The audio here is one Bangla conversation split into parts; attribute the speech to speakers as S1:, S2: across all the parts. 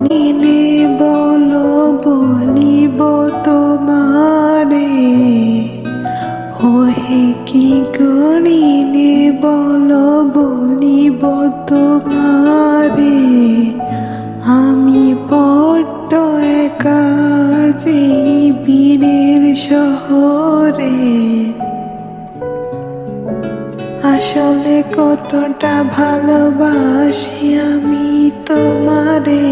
S1: নিনে বলো বলিব তোমারে, ওহে কি করিলে বলো বলিব তোমারে। আমি বড্ড একা যে বীরের শহরে, আসলে কতটা ভালোবাসি আমি তোমারে,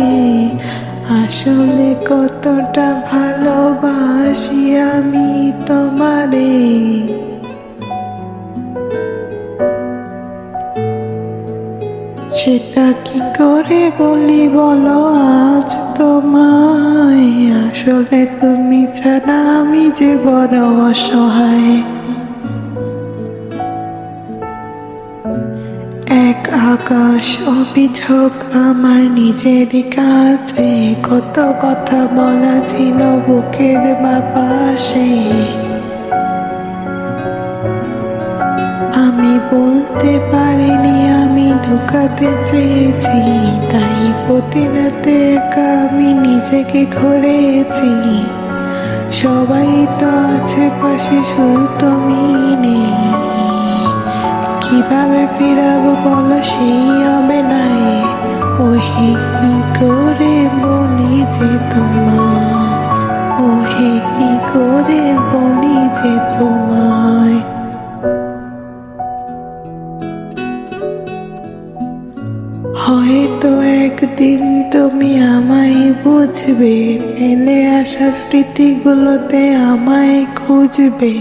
S1: আসলে কতটা ভালোবাসি আমি তোমারে। সেটা কি করে বলি বলো আজ তোমায়, আসলে তুমি ছাড়া আমি যে বড় অসহায়। এক আকাশ অভিযোগ আমার নিজের কাছে, কত কথা বলা ছিল বুকের বাপাসে। আমি বলতে পারিনি, আমি লুকাতে চেয়েছি, তাই প্রতি রাতে একা আমি নিজেকে ঘুরেছি। সবাই তো আছে পাশে, শুধু তুমি নেই। কিভাবে ফিরাবো বলো সেই হবে নাই, ওহে কি করে বলি যে তোমায়, ওহে কি করে বলি যে তোমায়। হয়তো একদিন তুমি আমায় বুঝবে, ফেলে আসা স্মৃতিগুলোতে আমায় খুঁজবে।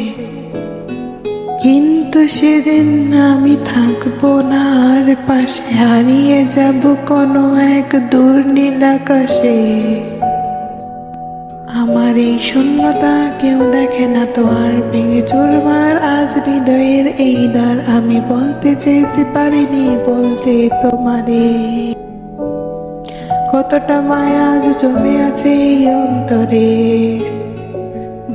S1: কিন্তু সেদিন আমি থাকবো না আর পাশে, হারিয়ে যাব কোনো এক দূর নীল আকাশে। আমার এই শূন্যতা কেউ দেখে না তো আর, ভেঙে চুরমার আজ হৃদয়ের এই দ্বার। আমি বলতে চেয়েছি পারিনি বলতে তোমারে, কতটা মায়া আজ জমে আছে এই অন্তরে।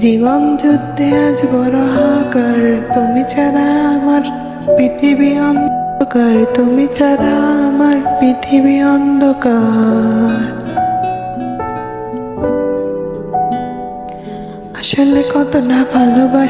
S1: জীবন যুদ্ধে আজ বড় হাহাকার, তুমি ছাড়া আমার পৃথিবী অন্ধকার, তুমি ছাড়া আমার পৃথিবী অন্ধকার। আসলে কত না ভালোবাসি